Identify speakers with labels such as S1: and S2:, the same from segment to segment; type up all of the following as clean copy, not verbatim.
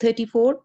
S1: 34।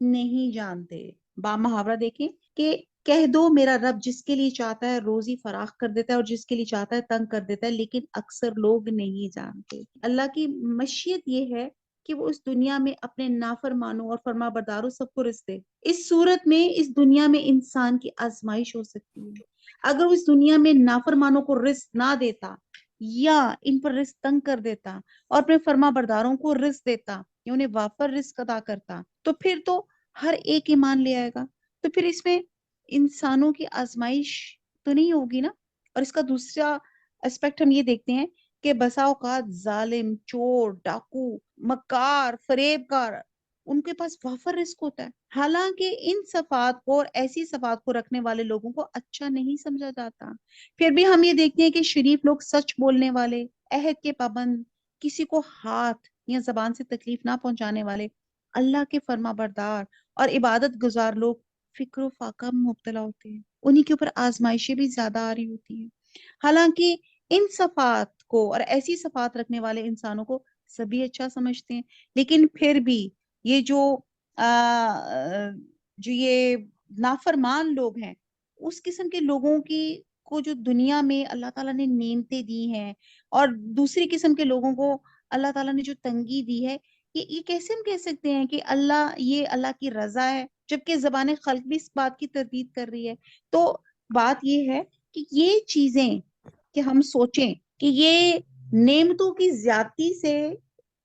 S1: نہیں جانتے. با محاورہ دیکھیں کہ کہہ دو میرا رب جس کے لیے چاہتا ہے روزی فراخ کر دیتا ہے اور جس کے لیے چاہتا ہے تنگ کر دیتا ہے، لیکن اکثر لوگ نہیں جانتے. اللہ کی مشیت یہ ہے کہ وہ اس دنیا میں اپنے نافرمانوں اور فرما برداروں سب کو رزق دے. اس صورت میں اس دنیا میں انسان کی آزمائش ہو سکتی ہے. اگر وہ اس دنیا میں نافرمانوں کو رزق نہ دیتا یا ان پر رزق تنگ کر دیتا اور اپنے فرما برداروں کو رزق دیتا یا انہیں وافر رزق ادا کرتا تو پھر تو ہر ایک ایمان لے آئے گا. تو پھر اس میں انسانوں کی آزمائش تو نہیں ہوگی نا. اور اس کا دوسرا اسپیکٹ ہم یہ دیکھتے ہیں کہ بسا اوقات ظالم، چور، ڈاکو، مکار، فریب کار، ان کے پاس وافر رزق ہوتا ہے. حالانکہ ان صفات کو اور ایسی صفات کو رکھنے والے لوگوں کو اچھا نہیں سمجھا جاتا. پھر بھی ہم یہ دیکھتے ہیں کہ شریف لوگ، سچ بولنے والے، عہد کے پابند، کسی کو ہاتھ یا زبان سے تکلیف نہ پہنچانے والے، اللہ کے فرما بردار اور عبادت گزار لوگ فکر و فاقہ میں مبتلا ہوتے ہیں. انہی کے اوپر آزمائشیں بھی زیادہ آ رہی ہوتی ہیں. حالانکہ ان صفات کو اور ایسی صفات رکھنے والے انسانوں کو سبھی اچھا سمجھتے ہیں، لیکن پھر بھی یہ جو یہ نافرمان لوگ ہیں، اس قسم کے لوگوں کی کو جو دنیا میں اللہ تعالیٰ نے نعمتیں دی ہیں اور دوسری قسم کے لوگوں کو اللہ تعالیٰ نے جو تنگی دی ہے، یہ کیسے ہم کہہ سکتے ہیں کہ یہ اللہ کی رضا ہے، جبکہ زبان خلق بھی اس بات کی تردید کر رہی ہے. تو بات یہ ہے کہ یہ چیزیں کہ ہم سوچیں کہ یہ نعمتوں کی زیادتی سے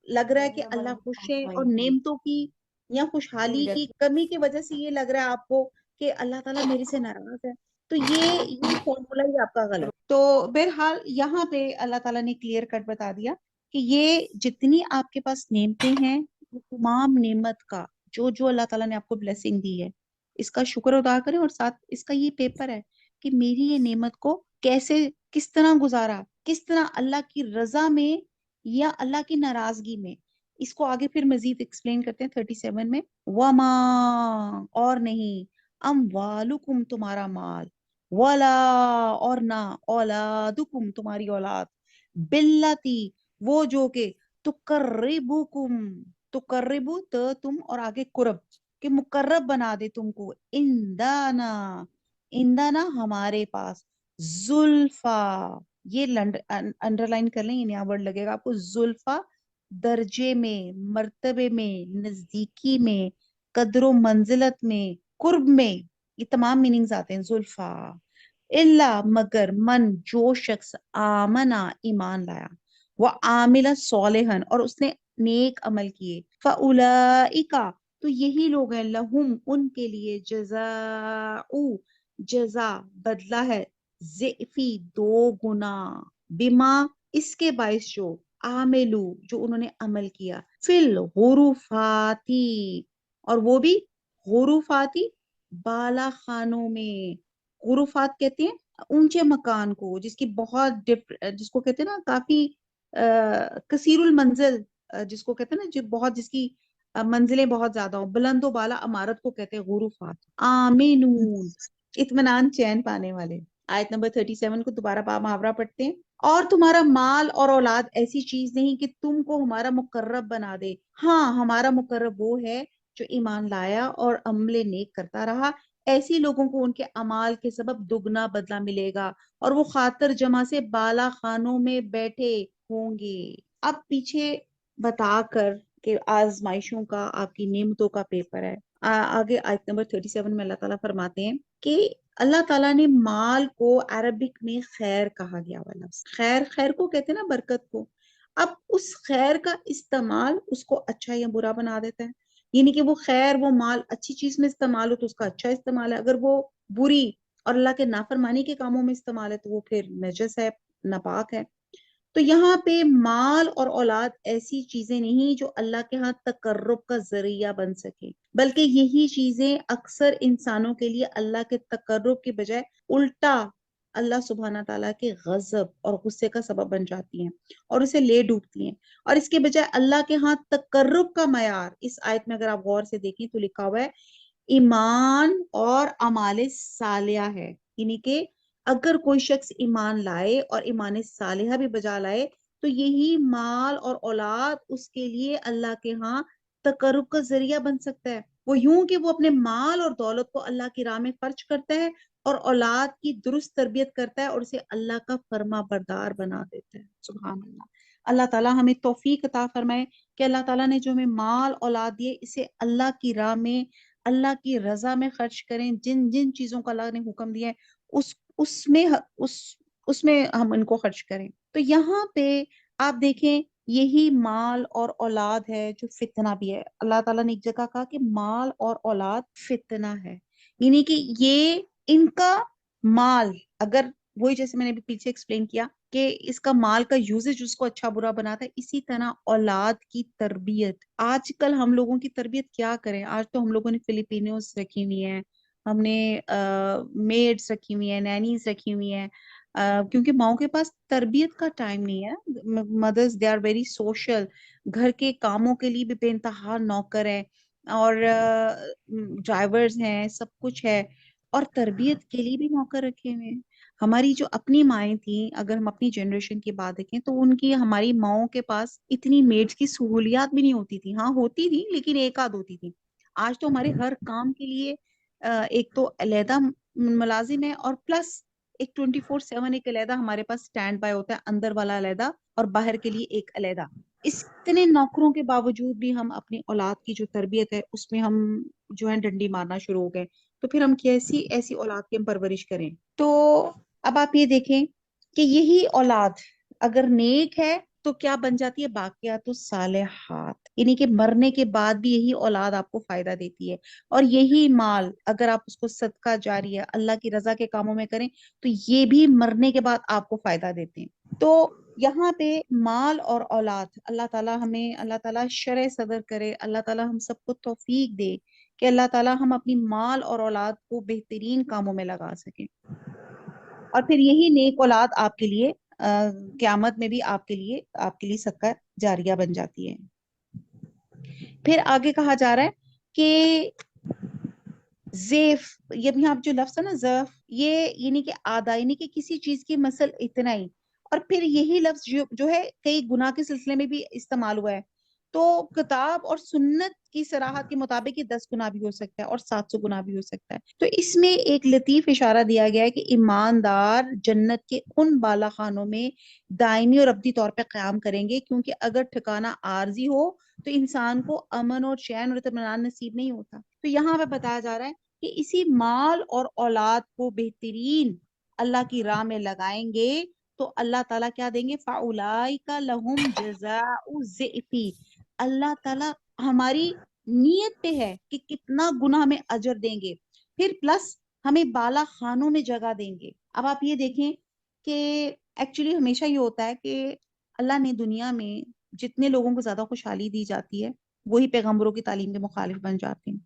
S1: لگ رہا ہے کہ اللہ خوش ہے، اور نعمتوں کی یا خوشحالی کی کمی کی وجہ سے یہ لگ رہا ہے آپ کو کہ اللہ تعالیٰ میرے سے ناراض ہے. تو یہ فارمولا ہی آپ کا غلط. تو بہرحال یہاں پہ اللہ تعالیٰ نے کلیئر کٹ بتا دیا کہ یہ جتنی آپ کے پاس نعمتیں ہیں، وہ تمام نعمت کا جو اللہ تعالیٰ نے آپ کو بلیسنگ دی ہے، اس کا شکر ادا کریں. اور ساتھ اس کا یہ پیپر ہے کہ میری یہ نعمت کو کس طرح گزارا، کس طرح اللہ کی رضا میں یا اللہ کی ناراضگی میں. اس کو آگے پھر مزید ایکسپلین کرتے ہیں 37 میں. وما، اور نہیں، اموالکم، تمہارا مال، ولا، اور نہ، اولادکم، تمہاری اولاد، باللتی، وہ جو کہ تقربکم، تقربو تو تم اور آگے قرب کہ مقرب بنا دے تم کو، اندانا، اندانا ہمارے پاس، زلفا، یہ انڈر لائن کر لیں، یہ نیا ورڈ لگے گا آپ کو، زلفا، درجے میں، مرتبے میں، نزدیکی میں، قدر و منزلت میں، قرب میں، یہ تمام میننگز آتے ہیں زلفا. اللہ، مگر، من، جو شخص، آمنا، ایمان لایا، وہ عاملہ صالحن، اور اس نے نیک عمل کیے، فاولئک، تو یہی لوگ ہیں، لہم، ان کے لیے، جزاء، جزا، بدلہ ہے، ضعفی، دو گنا، بما، اس کے باعث جو، عاملو، جو انہوں نے عمل کیا، فی الغرفاتی، اور وہ بھی غرفاتی، بالا خانوں میں. غرفات کہتے ہیں اونچے مکان کو، جس کی بہت جس کو کہتے ہیں نا کافی کثیر المنزل، جس کو کہتے ہیں نا جس کی منزلیں بہت زیادہ ہوں، بلند و بالا عمارت کو کہتے ہیں غرفات. آمینون، اطمینان، چین پانے والے. آیت نمبر 37 کو دوبارہ با محاورہ پڑھتے ہیں. اور تمہارا مال اور اولاد ایسی چیز نہیں کہ تم کو ہمارا مقرب بنا دے. ہاں، ہمارا مقرب وہ ہے جو ایمان لایا اور عمل نیک کرتا رہا. ایسی لوگوں کو ان کے اعمال کے سبب دگنا بدلہ ملے گا، اور وہ خاطر جمع سے بالا خانوں میں بیٹھے ہوں گے. اب پیچھے بتا کر کہ آزمائشوں کا، آپ کی نعمتوں کا پیپر ہے. آگے آیت نمبر 37 میں اللہ تعالیٰ فرماتے ہیں کہ اللہ تعالیٰ نے مال کو عربک میں خیر کہا گیا ہوا لفظ. خیر کو کہتے ہیں نا برکت کو. اب اس خیر کا استعمال اس کو اچھا یا برا بنا دیتا ہے. یعنی کہ وہ خیر، وہ مال اچھی چیز میں استعمال ہو تو اس کا اچھا استعمال ہے، اگر وہ بری اور اللہ کے نافرمانی کے کاموں میں استعمال ہے تو وہ پھر نجس ہے، ناپاک ہے. تو یہاں پہ مال اور اولاد ایسی چیزیں نہیں جو اللہ کے ہاں تقرب کا ذریعہ بن سکے، بلکہ یہی چیزیں اکثر انسانوں کے لیے اللہ کے تقرب کے بجائے الٹا اللہ سبحانہ تعالیٰ کے غضب اور غصے کا سبب بن جاتی ہیں اور اسے لے ڈوبتی ہیں. اور اس کے بجائے اللہ کے ہاں تقرب کا معیار اس آیت میں اگر آپ غور سے دیکھیں تو لکھا ہوا ہے ایمان اور اعمال صالحہ ہے. یعنی کہ اگر کوئی شخص ایمان لائے اور ایمان صالحہ بھی بجا لائے تو یہی مال اور اولاد اس کے لیے اللہ کے ہاں تقرب کا ذریعہ بن سکتا ہے. وہ یوں کہ وہ اپنے مال اور دولت کو اللہ کی راہ میں خرچ کرتا ہے اور اولاد کی درست تربیت کرتا ہے اور اسے اللہ کا فرما بردار بنا دیتا ہے. سبحان اللہ. اللہ تعالیٰ ہمیں توفیق عطا فرمائے کہ اللہ تعالیٰ نے جو ہمیں مال اولاد دیے اسے اللہ کی راہ میں اللہ کی رضا میں خرچ کریں. جن جن چیزوں کا اللہ نے حکم دیا ہے اس اس میں اس اس میں ہم ان کو خرچ کریں. تو یہاں پہ آپ دیکھیں یہی مال اور اولاد ہے جو فتنہ بھی ہے. اللہ تعالیٰ نے ایک جگہ کہا کہ مال اور اولاد فتنہ ہے، یعنی کہ یہ ان کا مال اگر وہی جیسے میں نے بھی پیچھے ایکسپلین کیا کہ اس کا مال کا یوزج اس کو اچھا برا بناتا ہے، اسی طرح اولاد کی تربیت. آج کل ہم لوگوں کی تربیت کیا کریں؟ آج تو ہم لوگوں نے فلپینوز رکھی ہوئی ہیں، ہم نے میڈس رکھی ہوئی ہیں، نینیز رکھی ہوئی ہیں، کیونکہ ماؤں کے پاس تربیت کا ٹائم نہیں ہے. مدرس دے آر ویری سوشل، گھر کے کاموں کے لیے بھی بے انتہا نوکر ہیں اور ڈرائیورز ہیں، سب کچھ ہے، اور تربیت کے لیے بھی نوکر رکھے ہوئے ہیں. ہماری جو اپنی مائیں تھیں، اگر ہم اپنی جنریشن کی بات دیکھیں تو ان کی ہماری ماؤں کے پاس اتنی میڈس کی سہولیات بھی نہیں ہوتی تھی. ہاں ہوتی تھی لیکن ایک آدھ ہوتی تھی. آج تو ہمارے ہر کام کے لیے ایک تو علیحدہ ملازم ہے اور پلس ایک 24/7 ایک علیحدہ ہمارے پاس اسٹینڈ بائی ہوتا ہے، اندر والا علیحدہ اور باہر کے لیے ایک علیحدہ. اتنے نوکروں کے باوجود بھی ہم اپنی اولاد کی جو تربیت ہے اس میں ہم جو ہے ڈنڈی مارنا شروع ہو گئے. تو پھر ہم کیسی ایسی اولاد کی ہم پرورش کریں؟ تو اب آپ یہ دیکھیں کہ یہی اولاد اگر نیک ہے تو کیا بن جاتی ہے؟ باقیات الصالحات، یعنی کہ مرنے کے بعد بھی یہی اولاد آپ کو فائدہ دیتی ہے. اور یہی مال اگر آپ اس کو صدقہ جاریہ اللہ کی رضا کے کاموں میں کریں تو یہ بھی مرنے کے بعد آپ کو فائدہ دیتے ہیں. تو یہاں پہ مال اور اولاد اللہ تعالیٰ شرح صدر کرے، اللہ تعالیٰ ہم سب کو توفیق دے کہ اللہ تعالیٰ ہم اپنی مال اور اولاد کو بہترین کاموں میں لگا سکیں. اور پھر یہی نیک اولاد آپ کے لیے قیامت میں بھی آپ کے لیے صدقہ جاریہ بن جاتی ہے. پھر آگے کہا جا رہا ہے کہ زیف، یہ بھی آپ جو لفظ ہے نا زیف، یہ یعنی کہ آدھا، یعنی کہ کسی چیز کی مثل اتنا ہی. اور پھر یہی لفظ جو ہے کئی گناہ کے سلسلے میں بھی استعمال ہوا ہے. تو کتاب اور سنت کی صراحت کے مطابق یہ 10 گنا بھی ہو سکتا ہے اور 700 گنا بھی ہو سکتا ہے. تو اس میں ایک لطیف اشارہ دیا گیا ہے کہ ایماندار جنت کے ان بالا خانوں میں دائمی اور ابدی طور پہ قیام کریں گے، کیونکہ اگر ٹھکانہ عارضی ہو تو انسان کو امن اور چین اور اطمینان نصیب نہیں ہوتا. تو یہاں پہ بتایا جا رہا ہے کہ اسی مال اور اولاد کو بہترین اللہ کی راہ میں لگائیں گے تو اللہ تعالیٰ کیا دیں گے؟ فَأُولَئِكَ لَهُمْ جَزَاءُ الضِّعْفِ. اللہ تعالیٰ ہماری نیت پہ ہے کہ کتنا گناہ ہمیں اجر دیں گے، پھر پلس ہمیں بالا خانوں میں جگہ دیں گے. اب آپ یہ دیکھیں کہ ایکچولی ہمیشہ یہ ہوتا ہے کہ اللہ نے دنیا میں جتنے لوگوں کو زیادہ خوشحالی دی جاتی ہے وہی پیغمبروں کی تعلیم کے مخالف بن جاتے ہیں.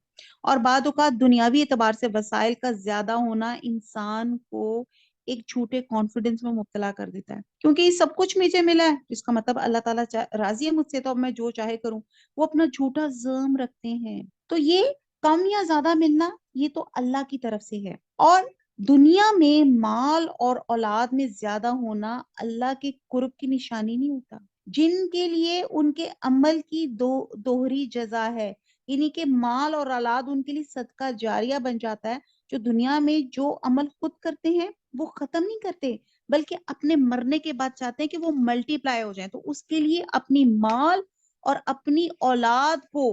S1: اور بعد اوقات دنیاوی اعتبار سے وسائل کا زیادہ ہونا انسان کو ایک جھوٹے کانفیڈنس میں مبتلا کر دیتا ہے، کیونکہ یہ سب کچھ مجھے ملا ہے جس کا مطلب اللہ تعالیٰ راضی ہے مجھ سے تو اب میں جو چاہے کروں. وہ اپنا جھوٹا ظلم رکھتے ہیں. تو یہ کم یا زیادہ ملنا یہ تو اللہ کی طرف سے ہے. اور دنیا میں مال اور اولاد میں زیادہ ہونا اللہ کے قرب کی نشانی نہیں ہوتا. جن کے لیے ان کے عمل کی دوہری جزا ہے، یعنی کہ مال اور اولاد ان کے لیے صدقہ جاریہ بن جاتا ہے. جو دنیا میں جو عمل خود کرتے ہیں وہ ختم نہیں کرتے بلکہ اپنے مرنے کے بعد چاہتے ہیں کہ وہ ملٹی پلائی ہو جائیں. تو اس کے لیے اپنی مال اور اپنی اولاد کو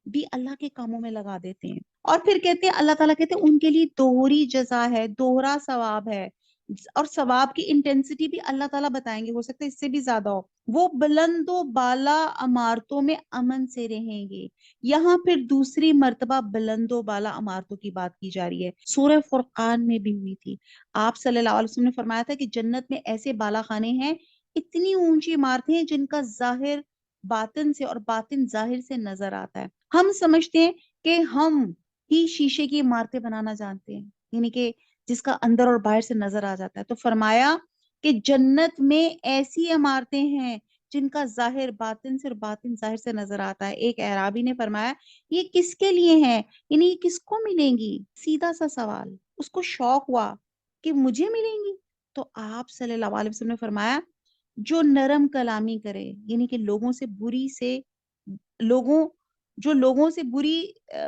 S1: بھی اللہ کے کاموں میں لگا دیتے ہیں. اور پھر کہتے ہیں اللہ تعالیٰ کہتے ہیں ان کے لیے دوہری جزا ہے، دوہرا ثواب ہے. اور ثواب کی انٹینسٹی بھی اللہ تعالیٰ بتائیں گے، ہو سکتا ہے اس سے بھی زیادہ ہو. وہ بلند و بالا عمارتوں میں امن سے رہیں گے. یہاں پھر دوسری مرتبہ بلند و بالا عمارتوں کی بات کی جا رہی ہے، سورہ فرقان میں بھی ہوئی تھی. آپ صلی اللہ علیہ وسلم نے فرمایا تھا کہ جنت میں ایسے بالا خانے ہیں، اتنی اونچی عمارتیں ہیں جن کا ظاہر باطن سے اور باطن ظاہر سے نظر آتا ہے. ہم سمجھتے ہیں کہ ہم ہی شیشے کی عمارتیں بنانا جانتے ہیں، یعنی کہ جس کا اندر اور باہر سے نظر آ جاتا ہے. تو فرمایا کہ جنت میں ایسی عمارتیں ہیں جن کا ظاہر باطن سے اور باطن ظاہر سے نظر آتا ہے. ایک اعرابی نے فرمایا یہ کس کے لیے ہیں، یعنی یہ کس کو ملیں گی؟ سیدھا سا سوال. اس کو شوق ہوا کہ مجھے ملیں گی. تو آپ صلی اللہ علیہ وسلم نے فرمایا جو نرم کلامی کرے، یعنی کہ لوگوں سے جو لوگوں سے بری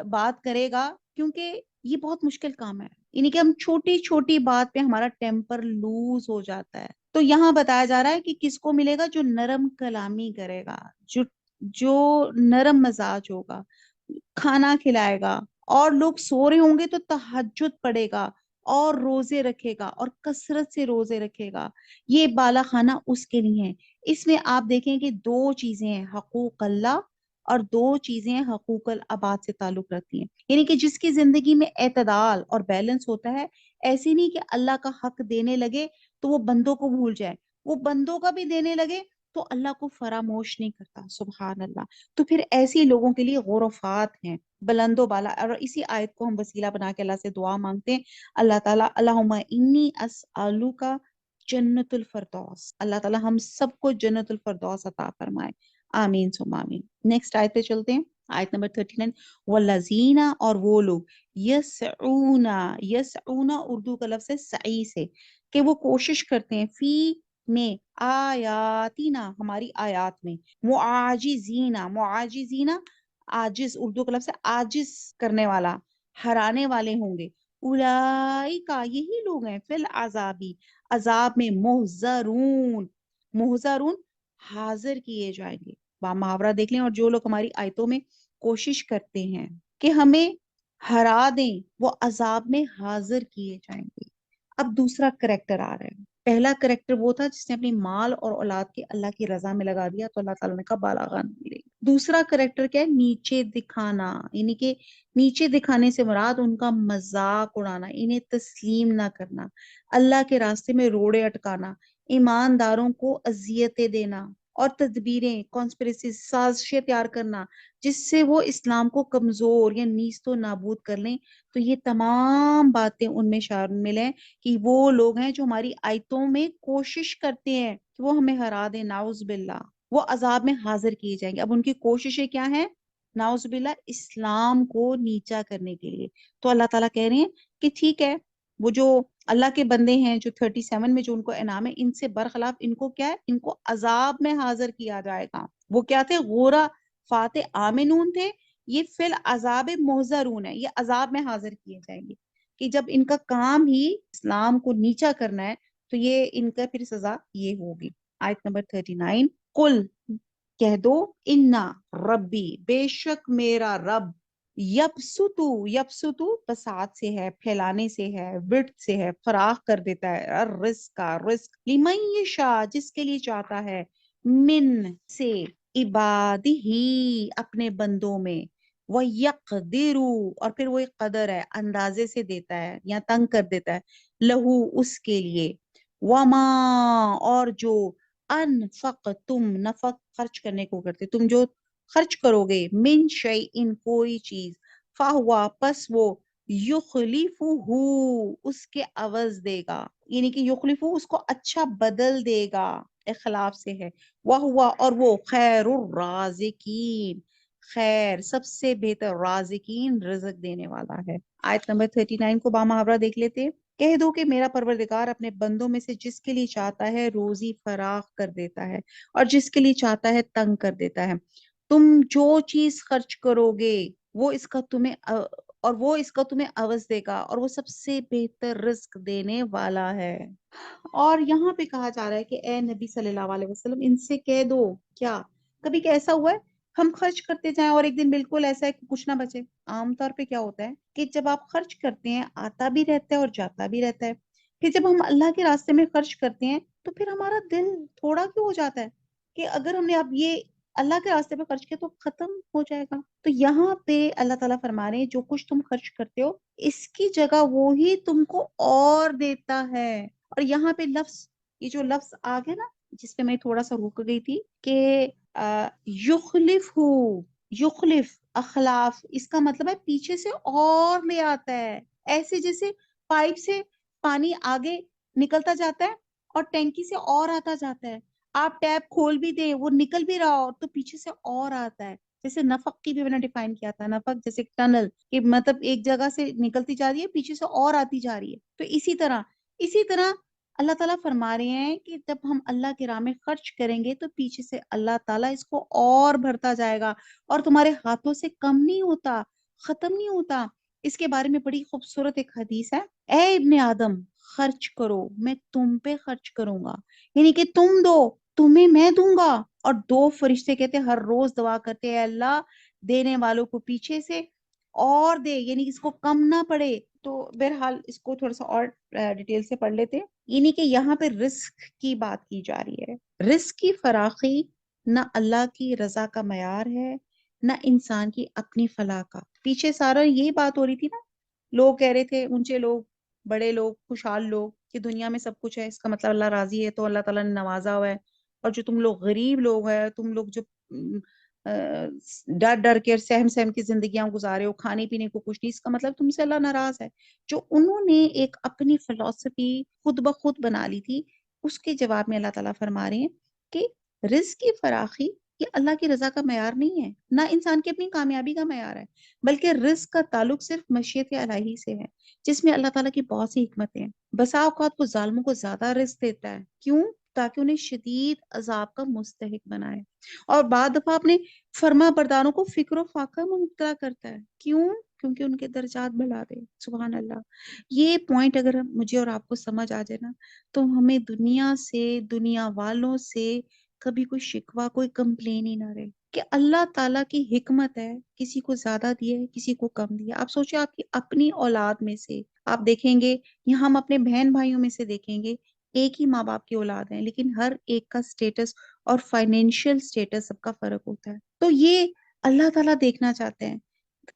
S1: بات کرے گا، کیونکہ یہ بہت مشکل کام ہے، یعنی کہ ہم چھوٹی چھوٹی بات پہ ہمارا ٹیمپر لوز ہو جاتا ہے. تو یہاں بتایا جا رہا ہے کہ کس کو ملے گا، جو نرم کلامی کرے گا، جو جو نرم مزاج ہوگا، کھانا کھلائے گا، اور لوگ سو رہے ہوں گے تو تہجد پڑے گا اور روزے رکھے گا اور کثرت سے روزے رکھے گا. یہ بالا خانہ اس کے لیے ہے. اس میں آپ دیکھیں کہ دو چیزیں ہیں، حقوق اللہ، اور دو چیزیں حقوق العباد سے تعلق رکھتی ہیں. یعنی کہ جس کی زندگی میں اعتدال اور بیلنس ہوتا ہے، ایسے نہیں کہ اللہ کا حق دینے لگے تو وہ بندوں کو بھول جائے، وہ بندوں کا بھی دینے لگے تو اللہ کو فراموش نہیں کرتا. سبحان اللہ. تو پھر ایسی لوگوں کے لیے غرفات ہیں، بلند و بالا. اور اسی آیت کو ہم وسیلہ بنا کے اللہ سے دعا مانگتے ہیں، اللہ تعالیٰ اللہم انی اسألوک جنت الفردوس، اللہ تعالیٰ ہم سب کو جنت الفردوس عطا فرمائے. آمین ثم آمین. نیکسٹ آیت پہ چلتے ہیں، آیت نمبر 39. والذین، اور وہ لوگ، یسعون، یسعون اردو کا لفظ ہے سعی سے، کہ وہ کوشش کرتے ہیں، فی میں، آیاتینا ہماری آیات میں، معاجزینا، معاجزینا عاجز، اردو کا لفظ ہے عاجز کرنے والا، ہرانے والے ہوں گے. اولئک، یہی لوگ ہیں، فی العذابی، عذاب میں، محضرون، محضرون حاضر کیے جائیں گے. محاورہ دیکھ لیں. اور جو لوگ ہماری آیتوں میں کوشش کرتے ہیں کہ ہمیں ہرا دیں، وہ عذاب میں حاضر کیے جائیں گے. اب دوسرا کریکٹر آ رہا ہے. پہلا کریکٹر وہ تھا جس نے اپنی مال اور اولاد کے اللہ کی رضا میں لگا دیا، تو اللہ تعالیٰ نے کہا بالاغان ملے گی. دوسرا کریکٹر کیا ہے؟ نیچے دکھانا، یعنی کہ نیچے دکھانے سے مراد ان کا مذاق اڑانا، انہیں تسلیم نہ کرنا، اللہ کے راستے میں روڑے اٹکانا، ایمانداروں کو اذیتیں دینا، اور تدبیریں، کانسپریسی، سازشیں تیار کرنا جس سے وہ اسلام کو کمزور یا نیست و نابود کر لیں. تو یہ تمام باتیں ان میں شامل ہیں کہ وہ لوگ ہیں جو ہماری آیتوں میں کوشش کرتے ہیں کہ وہ ہمیں ہرا دیں. نعوذ باللہ. وہ عذاب میں حاضر کیے جائیں گے. اب ان کی کوششیں کیا ہیں؟ نعوذ باللہ، اسلام کو نیچا کرنے کے لیے. تو اللہ تعالیٰ کہہ رہے ہیں کہ ٹھیک ہے، وہ جو اللہ کے بندے ہیں جو 37 میں جو ان کو انعام ہے، ان سے برخلاف ان کو کیا ہے؟ ان کو عذاب میں حاضر کیا جائے گا. وہ کیا تھے؟ غورا فاتح آمنون تھے. یہ فی العذاب محضرون ہے، یہ عذاب میں حاضر کیے جائیں گے. کہ جب ان کا کام ہی اسلام کو نیچا کرنا ہے تو یہ ان کا پھر سزا یہ ہوگی. آیت نمبر 39. قل، کہہ دو، انا ربی، بے شک میرا رب، یبسطو، یبسطو بساط سے ہے، پھیلانے سے ہے، وڈت سے ہے، فراخ کر دیتا ہے، الرزق کا رزق، لمن یشاء جس کے لیے چاہتا ہے، من سے، عبادی ہی اپنے بندوں میں، وَيَقْدِرُ اور پھر وہ ایک قدر ہے، اندازے سے دیتا ہے یا تنگ کر دیتا ہے، لہو اس کے لیے، وما اور جو، انفقتم نفق خرچ کرنے کو کرتے، تم جو خرچ کرو گے، من شیئن کوئی چیز، فہوا پس وہ، یخلفہ اس کے عوض دے گا، یعنی کہ یخلفہ اس کو اچھا بدل دے گا، اخلاف سے ہے، وہوا اور وہ، خیر الرازقین، خیر سب سے بہتر، رازقین رزق دینے والا ہے. آیت نمبر 39 کو بامحاورہ دیکھ لیتے ہیں. کہہ دو کہ میرا پروردگار اپنے بندوں میں سے جس کے لیے چاہتا ہے روزی فراخ کر دیتا ہے، اور جس کے لیے چاہتا ہے تنگ کر دیتا ہے. تم جو چیز خرچ کرو گے وہ اس کا تمہیں اور وہ اس کا تمہیں عوض دے گا، اور وہ سب سے بہتر رزق دینے والا ہے. اور یہاں پہ کہا جا رہا ہے کہ اے نبی صلی اللہ علیہ وسلم، ان سے کہہ دو. کیا کبھی کہ ایسا ہوا ہے ہم خرچ کرتے جائیں اور ایک دن بالکل ایسا ہے کہ کچھ نہ بچے؟ عام طور پہ کیا ہوتا ہے کہ جب آپ خرچ کرتے ہیں آتا بھی رہتا ہے اور جاتا بھی رہتا ہے. پھر جب ہم اللہ کے راستے میں خرچ کرتے ہیں تو پھر ہمارا دل تھوڑا کیوں ہو جاتا ہے کہ اگر ہم نے اب یہ اللہ کے راستے پہ خرچ کیا تو ختم ہو جائے گا. تو یہاں پہ اللہ تعالیٰ فرما رہے ہیں جو کچھ تم خرچ کرتے ہو اس کی جگہ وہی تم کو اور دیتا ہے. اور یہاں پہ لفظ، یہ جو لفظ آ گیا نا جس پہ میں تھوڑا سا رک گئی تھی کہ یخلف ہو، یخلف اخلاف، اس کا مطلب ہے پیچھے سے اور لے آتا ہے. ایسے جیسے پائپ سے پانی آگے نکلتا جاتا ہے اور ٹینکی سے اور آتا جاتا ہے، آپ ٹیپ کھول بھی دیں وہ نکل بھی رہا ہو تو پیچھے سے اور آتا ہے. جیسے نفق کی بھی میں نے ڈیفائن کیا تھا، نفق جیسے ٹنل کہ مطلب ایک جگہ سے نکلتی جا رہی ہے پیچھے سے اور آتی جا رہی ہے. تو اسی طرح اللہ تعالیٰ فرما رہے ہیں کہ جب ہم اللہ کی راہ میں خرچ کریں گے تو پیچھے سے اللہ تعالیٰ اس کو اور بھرتا جائے گا، اور تمہارے ہاتھوں سے کم نہیں ہوتا، ختم نہیں ہوتا۔ اس کے بارے میں بڑی خوبصورت ایک حدیث ہے، اے ابن آدم خرچ کرو، میں تم پہ خرچ کروں گا، یعنی کہ تم دو تمہیں میں دوں گا۔ اور دو فرشتے کہتے ہر روز دعا کرتے ہیں اللہ دینے والوں کو پیچھے سے اور دے، یعنی اس کو کم نہ پڑے۔ تو بہرحال اس کو تھوڑا سا اور ڈیٹیل سے پڑھ لیتے ہیں، یعنی کہ یہاں پہ رزق کی بات کی جا رہی ہے۔ رزق کی فراخی نہ اللہ کی رضا کا معیار ہے، نہ انسان کی اپنی فلاح کا۔ پیچھے سارا یہی بات ہو رہی تھی نا، لوگ کہہ رہے تھے، اونچے لوگ، بڑے لوگ، خوشحال لوگ، کہ دنیا میں سب کچھ ہے، اس کا مطلب اللہ راضی ہے، تو اللہ تعالیٰ نے نوازا ہوا ہے۔ اور جو تم لوگ غریب لوگ ہیں، تم لوگ جو ڈر ڈر کے اور سہم سہم کی زندگیاں گزارے ہو، کھانے پینے کو کچھ نہیں، اس کا مطلب تم سے اللہ ناراض ہے۔ جو انہوں نے ایک اپنی فلسفی خود بخود بنا لی تھی، اس کے جواب میں اللہ تعالیٰ فرما رہے ہیں کہ رزق کی فراخی یہ اللہ کی رضا کا معیار نہیں ہے، نہ انسان کی اپنی کامیابی کا معیار ہے، بلکہ رزق کا تعلق صرف مشیت الہی سے ہے، جس میں اللہ تعالیٰ کی بہت سی حکمتیں ہیں۔ بسا اوقات وہ ظالموں کو زیادہ رزق دیتا ہے، کیوں؟ تاکہ انہیں شدید عذاب کا مستحق بنائے، اور بعد دفعہ اپنے فرما برداروں کو فکر و فاقہ میں مبتلا کرتا ہے، کیوں؟ کیونکہ ان کے درجات بڑھا دے۔ سبحان اللہ۔ یہ پوائنٹ اگر مجھے اور آپ کو سمجھ آ جائے نا، تو ہمیں دنیا سے، دنیا والوں سے کبھی کوئی شکوہ، کوئی کمپلین ہی نہ رہے، کہ اللہ تعالیٰ کی حکمت ہے، کسی کو زیادہ دیے، کسی کو کم دیا۔ آپ سوچیں، آپ کی اپنی اولاد میں سے آپ دیکھیں گے، یا ہم اپنے بہن بھائیوں میں سے دیکھیں گے، ایک ہی ماں باپ کی اولاد ہیں، لیکن ہر ایک کا سٹیٹس اور فائنینشیل سٹیٹس سب کا فرق ہوتا ہے۔ تو یہ اللہ تعالیٰ دیکھنا چاہتے ہیں،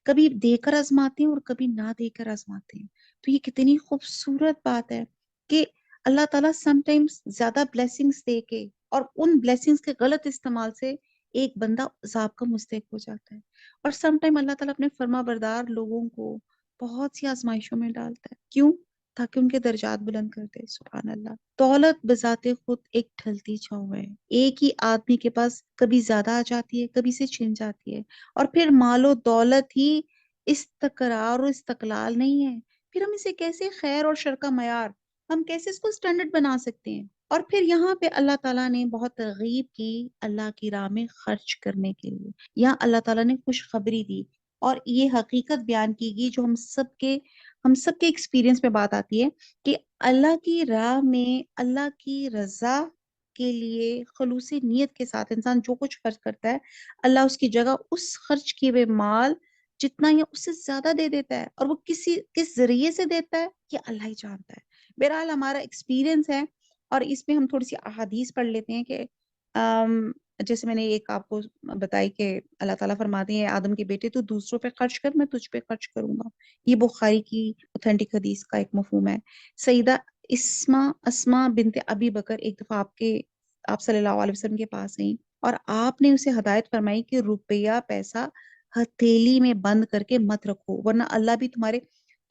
S1: کبھی دے کر آزماتے ہیں اور کبھی نہ دے کر آزماتے ہیں۔ تو یہ کتنی خوبصورت بات ہے کہ اللہ تعالیٰ سم ٹائمز زیادہ بلیسنگز دے کے اور ان بلیسنگز کے غلط استعمال سے ایک بندہ عذاب کا مستحق ہو جاتا ہے، اور سم ٹائم اللہ تعالیٰ اپنے فرما بردار لوگوں کو بہت سی آزمائشوں میں ڈالتا ہے، کیوں؟ تاکہ ان کے درجات بلند کر دے۔ سبحان اللہ۔ دولت بذات خود ایک ڈھلتی چھاؤں ہے، ایک ہی آدمی کے پاس کبھی زیادہ آ جاتی ہے، کبھی سے چھن جاتی ہے، اور پھر مال و دولت ہی استقرار اور استقلال نہیں ہے، پھر ہم اسے کیسے خیر اور شر کا معیار، ہم کیسے اس کو سٹینڈرڈ بنا سکتے ہیں؟ اور پھر یہاں پہ اللہ تعالیٰ نے بہت ترغیب کی اللہ کی راہ میں خرچ کرنے کے لیے، یہاں اللہ تعالیٰ نے خوشخبری دی، اور یہ حقیقت بیان کی گئی جو ہم سب کے ایکسپیرینس میں بات آتی ہے، کہ اللہ کی راہ میں اللہ کی رضا کے لیے خلوص نیت کے ساتھ انسان جو کچھ خرچ کرتا ہے، اللہ اس کی جگہ اس خرچ کیے ہوئے مال جتنا یا اس سے زیادہ دے دیتا ہے، اور وہ کس ذریعے سے دیتا ہے یہ اللہ ہی جانتا ہے۔ بہرحال ہمارا ایکسپیرینس ہے، اور اس میں ہم تھوڑی سی احادیث پڑھ لیتے ہیں کہ جیسے میں نے ایک آپ کو بتائی کہ اللہ تعالیٰ فرماتے ہیں آدم کے بیٹے تو دوسروں پہ خرچ کر، میں تجھ پہ خرچ کروں گا۔ یہ بخاری کی اوتھینٹک حدیث کا ایک مفہوم ہے۔ سیدہ اسما بنت ابی بکر ایک دفعہ آپ صلی اللہ علیہ وسلم کے پاس آئیں، اور آپ نے اسے ہدایت فرمائی کہ روپیہ پیسہ ہتھیلی میں بند کر کے مت رکھو، ورنہ اللہ بھی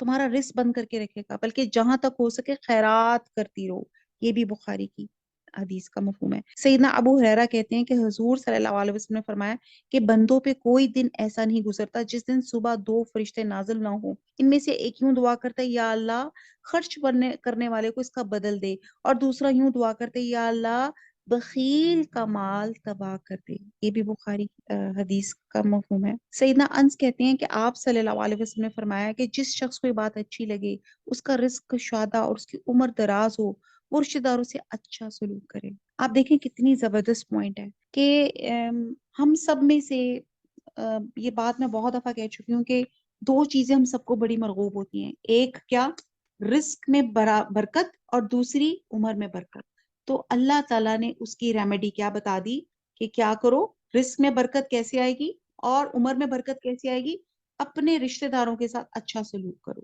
S1: تمہارا رزق بند کر کے رکھے گا، بلکہ جہاں تک ہو سکے خیرات کرتی رہو۔ یہ بھی بخاری کی حدیث کا مفہوم ہے۔ سیدنا ابو ہریرہ کہتے ہیں کہ حضور صلی اللہ علیہ وسلم نے فرمایا کہ بندوں پہ کوئی دن ایسا نہیں گزرتا جس دن صبح دو فرشتے نازل نہ ہو، ان میں سے ایک یوں دعا کرتا ہے یا اللہ خرچ کرنے والے کو اس کا بدل دے، اور دوسرا یوں دعا کرتے یا اللہ بخیل کا مال تباہ کر دے۔ یہ بھی بخاری حدیث کا مفہوم ہے۔ سیدنا انس کہتے ہیں کہ آپ صلی اللہ علیہ وسلم نے فرمایا کہ جس شخص کو یہ بات اچھی لگے، اس کا رزق شادہ اور اس کی عمر دراز ہو، وہ رشتہ داروں سے اچھا سلوک کرے۔ آپ دیکھیں کتنی زبردست پوائنٹ ہے کہ ہم سب میں سے یہ بات میں بہت دفعہ کہہ چکی ہوں کہ دو چیزیں ہم سب کو بڑی مرغوب ہوتی ہیں، ایک کیا؟ رزق میں برکت، اور دوسری عمر میں برکت۔ تو اللہ تعالیٰ نے اس کی ریمیڈی کیا بتا دی کہ کیا کرو، رزق میں برکت کیسے آئے گی اور عمر میں برکت کیسے آئے گی؟ اپنے رشتہ داروں کے ساتھ اچھا سلوک کرو،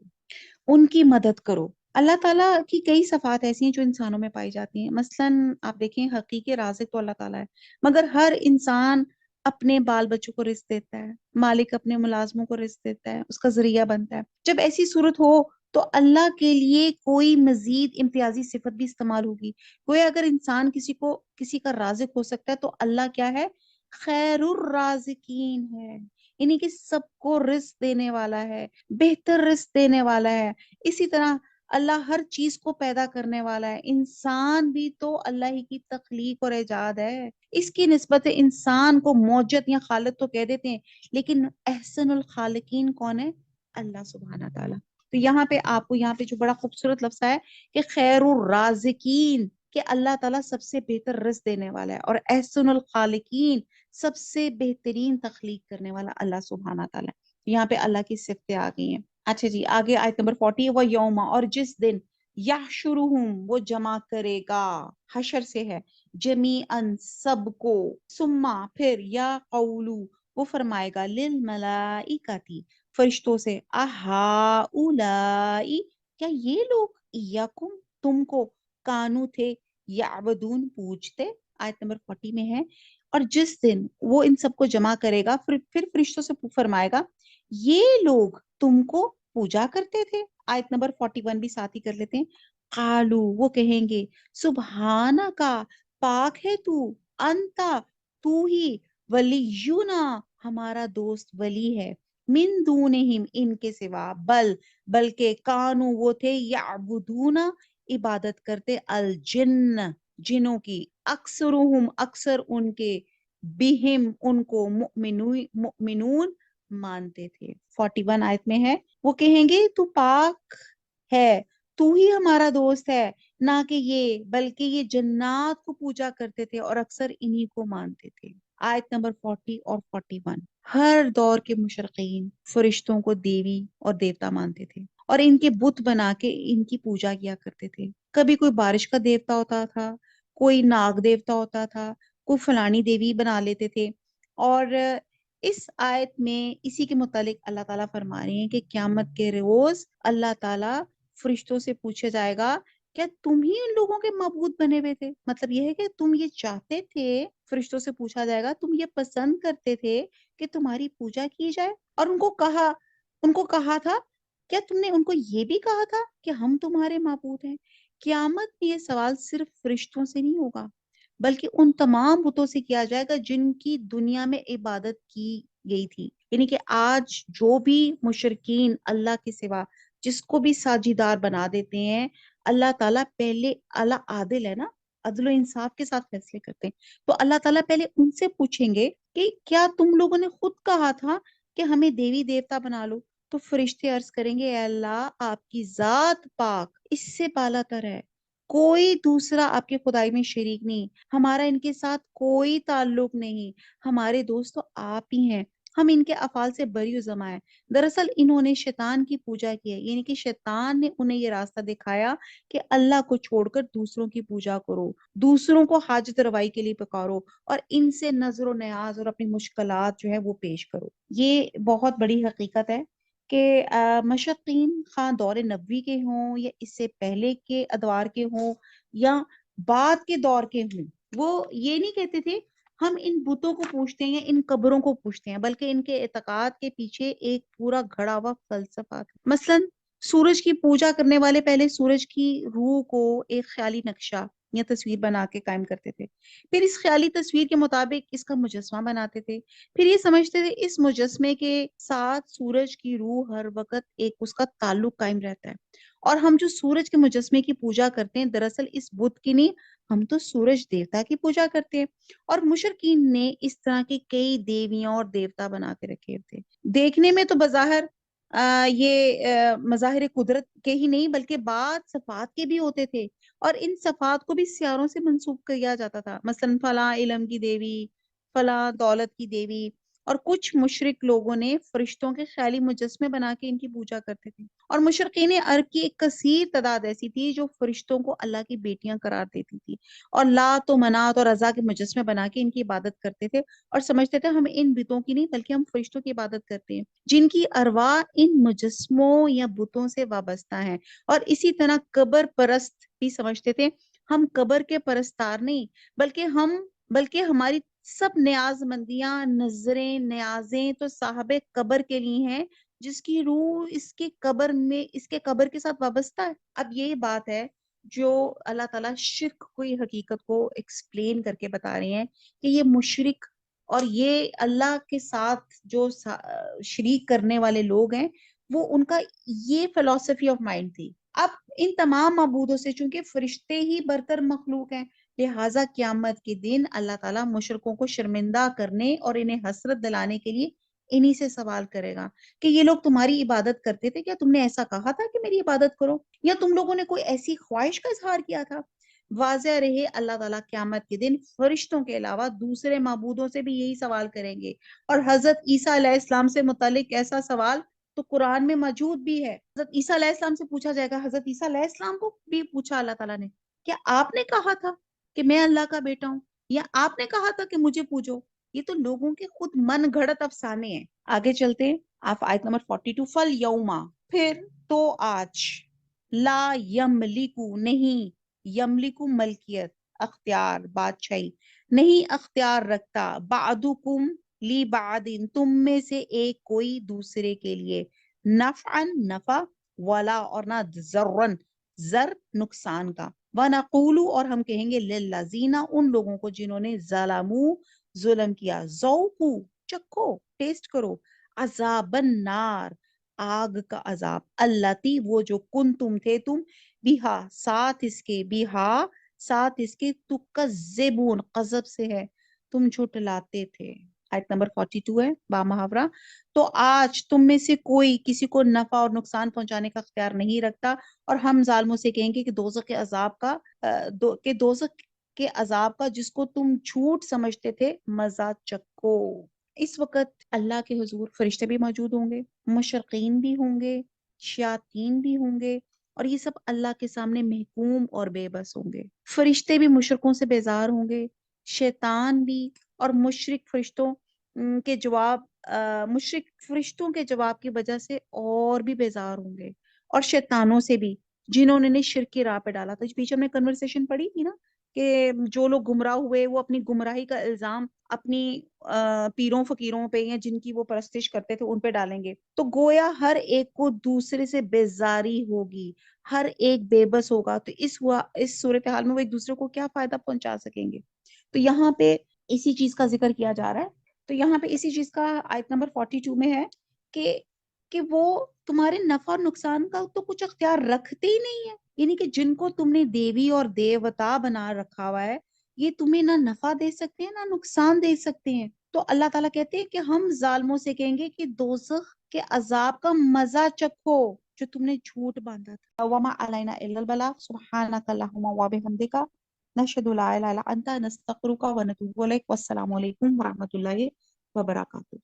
S1: ان کی مدد کرو۔ اللہ تعالیٰ کی کئی صفات ایسی ہیں جو انسانوں میں پائی جاتی ہیں، مثلاً آپ دیکھیں حقیقی رازق تو اللہ تعالیٰ ہے، مگر ہر انسان اپنے بال بچوں کو رزق دیتا ہے، مالک اپنے ملازموں کو رزق دیتا ہے، اس کا ذریعہ بنتا ہے۔ جب ایسی صورت ہو تو اللہ کے لیے کوئی مزید امتیازی صفت بھی استعمال ہوگی۔ کوئی اگر انسان کسی کا رازق ہو سکتا ہے تو اللہ کیا ہے؟ خیر الرازقین ہے، یعنی کہ سب کو رزق دینے والا ہے، بہتر رزق دینے والا ہے۔ اسی طرح اللہ ہر چیز کو پیدا کرنے والا ہے، انسان بھی تو اللہ ہی کی تخلیق اور ایجاد ہے، اس کی نسبت انسان کو موجد یا خالق تو کہہ دیتے ہیں، لیکن احسن الخالقین کون ہے؟ اللہ سبحانہ تعالیٰ۔ تو یہاں پہ آپ کو یہاں پہ جو بڑا خوبصورت لفظ ہے کہ خیر الرازقین، کہ اللہ تعالیٰ سب سے بہتر رزق دینے والا ہے، اور احسن الخالقین سب سے بہترین تخلیق کرنے والا اللہ سبحانہ تعالیٰ ہے۔ یہاں پہ اللہ کی صفتیں آ گئی ہیں۔ اچھا جی، آگے آیت نمبر 40، وہ یوما، اور جس دن یحشرہم، وہ جمع کرے گا، حشر سے ہے، جمیعاً سب کو، سما پھر، یا قولو وہ فرمائے گا، للملائکتی فرشتوں سے، اہؤلائی کیا یہ لوگ، ایاکم تم کو، کانو تھے، یعبدون پوجتے، آیت نمبر 40 میں ہے۔ اور جس دن وہ ان سب کو جمع کرے گا، پھر فرشتوں سے فرمائے گا، یہ لوگ تم کو پوجا کرتے تھے، آیت نمبر 41 بھی ساتھ ہی کر لیتے ہیں۔ قالو وہ کہیں گے، سبحانہ کا پاک ہے تو، انتا تو ہی، ولینا ہمارا دوست ولی ہے، من دونہم ان کے سوا، بلکہ کانو وہ تھے، یعبدون عبادت کرتے، الجن جنوں کی، اکثرہم اکثر ان کے، بہم ان کو، مؤمنون مانتے تھے۔ 41 آیت میں ہے، وہ کہیں گے تو پاک ہے، تو ہی ہمارا دوست ہے، نہ کہ یہ، بلکہ یہ جنات کو پوجا کرتے تھے اور اکثر انہی کو مانتے تھے۔ آیت نمبر 40 اور 41، ہر دور کے مشرقین فرشتوں کو دیوی اور دیوتا مانتے تھے، اور ان کے بت بنا کے ان کی پوجا کیا کرتے تھے۔ کبھی کوئی بارش کا دیوتا ہوتا تھا، کوئی ناگ دیوتا ہوتا تھا، کوئی فلانی دیوی بنا لیتے تھے۔ اور اس آیت میں اسی کے متعلق اللہ تعالیٰ فرما رہے ہیں کہ قیامت کے روز اللہ تعالیٰ فرشتوں سے پوچھا جائے گا، کیا تم ہی ان لوگوں کے معبود بنے ہوئے تھے؟ مطلب یہ ہے کہ تم یہ چاہتے تھے، فرشتوں سے پوچھا جائے گا، تم یہ پسند کرتے تھے کہ تمہاری پوجا کی جائے؟ اور ان کو کہا تھا، کیا تم نے ان کو یہ بھی کہا تھا کہ ہم تمہارے معبود ہیں؟ قیامت میں یہ سوال صرف فرشتوں سے نہیں ہوگا، بلکہ ان تمام بتوں سے کیا جائے گا جن کی دنیا میں عبادت کی گئی تھی۔ یعنی کہ آج جو بھی مشرکین اللہ کے سوا جس کو بھی ساجدار بنا دیتے ہیں، اللہ تعالیٰ پہلے، اللہ عادل ہے نا، عدل و انصاف کے ساتھ فیصلے کرتے ہیں، تو اللہ تعالیٰ پہلے ان سے پوچھیں گے کہ کیا تم لوگوں نے خود کہا تھا کہ ہمیں دیوی دیوتا بنا لو؟ تو فرشتے عرض کریں گے، اے اللہ آپ کی ذات پاک اس سے بالا تر ہے، کوئی دوسرا آپ کے خدائی میں شریک نہیں، ہمارا ان کے ساتھ کوئی تعلق نہیں، ہمارے دوست تو آپ ہی ہیں، ہم ان کے افعال سے بری و زما ہیں۔ دراصل انہوں نے شیطان کی پوجا کی ہے، یعنی کہ شیطان نے انہیں یہ راستہ دکھایا کہ اللہ کو چھوڑ کر دوسروں کی پوجا کرو، دوسروں کو حاجت روائی کے لیے پکارو، اور ان سے نظر و نیاز اور اپنی مشکلات جو ہے وہ پیش کرو۔ یہ بہت بڑی حقیقت ہے کہ مشرقین خواہ دور نبوی کے ہوں یا اس سے پہلے کے ادوار کے ہوں یا بعد کے دور کے ہوں، وہ یہ نہیں کہتے تھے ہم ان بتوں کو پوچھتے ہیں یا ان قبروں کو پوچھتے ہیں، بلکہ ان کے اعتقاد کے پیچھے ایک پورا گھڑا ہوا فلسفہ تھا۔ مثلا سورج کی پوجا کرنے والے پہلے سورج کی روح کو ایک خیالی نقشہ یا تصویر بنا کے قائم کرتے تھے، پھر اس خیالی تصویر کے مطابق اس کا مجسمہ بناتے تھے، پھر یہ سمجھتے تھے اس مجسمے کے ساتھ سورج کی روح ہر وقت ایک اس کا تعلق قائم رہتا ہے، اور ہم جو سورج کے مجسمے کی پوجا کرتے ہیں دراصل اس بت کی نہیں، ہم تو سورج دیوتا کی پوجا کرتے ہیں۔ اور مشرکین نے اس طرح کی کئی دیویاں اور دیوتا بنا کے رکھے تھے، دیکھنے میں تو بظاہر یہ مظاہر قدرت کے ہی نہیں بلکہ بعض صفات کے بھی ہوتے تھے، اور ان صفات کو بھی سیاروں سے منسوب کیا جاتا تھا، مثلا فلاں علم کی دیوی، فلاں دولت کی دیوی، اور کچھ مشرک لوگوں نے فرشتوں کے خیالی مجسمے بنا کے ان کی پوجا کرتے تھے۔ اور مشرقین عرب کی ایک کثیر تعداد ایسی تھی جو فرشتوں کو اللہ کی بیٹیاں قرار دیتی تھی، اور لات و منات اور عزا کے مجسمے بنا کے ان کی عبادت کرتے تھے، اور سمجھتے تھے ہم ان بتوں کی نہیں بلکہ ہم فرشتوں کی عبادت کرتے ہیں جن کی ارواح ان مجسموں یا بتوں سے وابستہ ہیں۔ اور اسی طرح قبر پرست بھی سمجھتے تھے ہم قبر کے پرستار نہیں، بلکہ ہماری سب نیاز مندیاں، نظریں، نیازیں تو صاحب قبر کے لیے ہیں جس کی روح اس کے قبر کے ساتھ وابستہ ہے۔ اب یہ بات ہے جو اللہ تعالیٰ شرک کی حقیقت کو ایکسپلین کر کے بتا رہے ہیں کہ یہ مشرک اور یہ اللہ کے ساتھ جو شریک کرنے والے لوگ ہیں، وہ ان کا یہ فلسفی آف مائنڈ تھی۔ اب ان تمام معبودوں سے، چونکہ فرشتے ہی برتر مخلوق ہیں، لہٰذا قیامت کے دن اللہ تعالیٰ مشرکوں کو شرمندہ کرنے اور انہیں حسرت دلانے کے لیے انہی سے سوال کرے گا کہ یہ لوگ تمہاری عبادت کرتے تھے، کیا تم نے ایسا کہا تھا کہ میری عبادت کرو، یا تم لوگوں نے کوئی ایسی خواہش کا اظہار کیا تھا؟ واضح رہے اللہ تعالیٰ قیامت کے دن فرشتوں کے علاوہ دوسرے معبودوں سے بھی یہی سوال کریں گے، اور حضرت عیسیٰ علیہ السلام سے متعلق ایسا سوال تو قرآن میں موجود بھی ہے۔ حضرت عیسیٰ علیہ السلام سے پوچھا جائے گا، حضرت عیسیٰ علیہ السلام کو بھی پوچھا اللہ تعالیٰ نے، کیا آپ نے کہا تھا کہ میں اللہ کا بیٹا ہوں، یا آپ نے کہا تھا کہ مجھے پوجو؟ یہ تو لوگوں کے خود من گھڑت افسانے ہیں۔ آگے چلتے ہیں، آپ آیت نمبر 42، فل یوما، پھر تو آج، لا یملکو، نہیں، یملکو ملکیت، اختیار، بادشاہی، نہیں اختیار رکھتا، بعدکم لی بعدن، تم میں سے ایک کوئی دوسرے کے لیے، نفعن نفع، ولا اور نہ ضرن ضر نقصان کا، وَنَقُولُ اور ہم کہیں گے لِلَّذِينَ ان لوگوں کو جنہوں نے ظلموا ظلم کیا، ذوقوا چکھو ٹیسٹ کرو، عذاب النار آگ کا عذاب، اللتی وہ جو کن تم تھے تم، بیہا ساتھ اس کے، بیہا ساتھ اس کے، تکذبون قذب سے ہے، تم جھٹلاتے تھے۔ آیت نمبر 42 ہے با محاورہ، تو آج تم میں سے کوئی کسی کو نفع اور نقصان پہنچانے کا اختیار نہیں رکھتا، اور ہم ظالموں سے کہیں گے کہ دوزخ کے عذاب کا دوزخ کے عذاب کا جس کو تم جھوٹ سمجھتے تھے مزہ چکھو۔ اس وقت اللہ کے حضور فرشتے بھی موجود ہوں گے، مشرقین بھی ہوں گے، شیاطین بھی ہوں گے، اور یہ سب اللہ کے سامنے محکوم اور بے بس ہوں گے۔ فرشتے بھی مشرکوں سے بیزار ہوں گے، شیطان بھی، اور مشرک فرشتوں کے جواب مشرک فرشتوں کے جواب کی وجہ سے اور بھی بیزار ہوں گے، اور شیطانوں سے بھی جنہوں نے شرک کی راہ پہ ڈالا تھا۔ پیچھے ہم نے کنورسیشن پڑھی تھی نا کہ جو لوگ گمراہ ہوئے وہ اپنی گمراہی کا الزام اپنی پیروں فقیروں پہ یا جن کی وہ پرستش کرتے تھے ان پہ ڈالیں گے، تو گویا ہر ایک کو دوسرے سے بیزاری ہوگی، ہر ایک بے بس ہوگا، تو اس صورتحال میں وہ ایک دوسرے کو کیا فائدہ پہنچا سکیں گے؟ تو یہاں پہ اسی چیز کا ذکر کیا جا رہا ہے۔ تو یہاں پہ اسی چیز کا آیت نمبر 42 میں ہے کہ وہ تمہارے نفع اور نقصان کا تو کچھ اختیار رکھتے ہی نہیں ہے، یعنی کہ جن کو تم نے دیوی اور دیوتا بنا رکھا ہوا ہے، یہ تمہیں نہ نفع دے سکتے ہیں نہ نقصان دے سکتے ہیں۔ تو اللہ تعالیٰ کہتے ہیں کہ ہم ظالموں سے کہیں گے کہ دوزخ کے عذاب کا مزہ چکھو جو تم نے جھوٹ باندھا تھا۔ وما علینا الا البلاغ، سبحانک اللہم وبحمدک، نشہد لا الہ الا انت، نستغفرک ونتوب الیک، والسلام علیکم ورحمۃ اللہ وبرکاتہ۔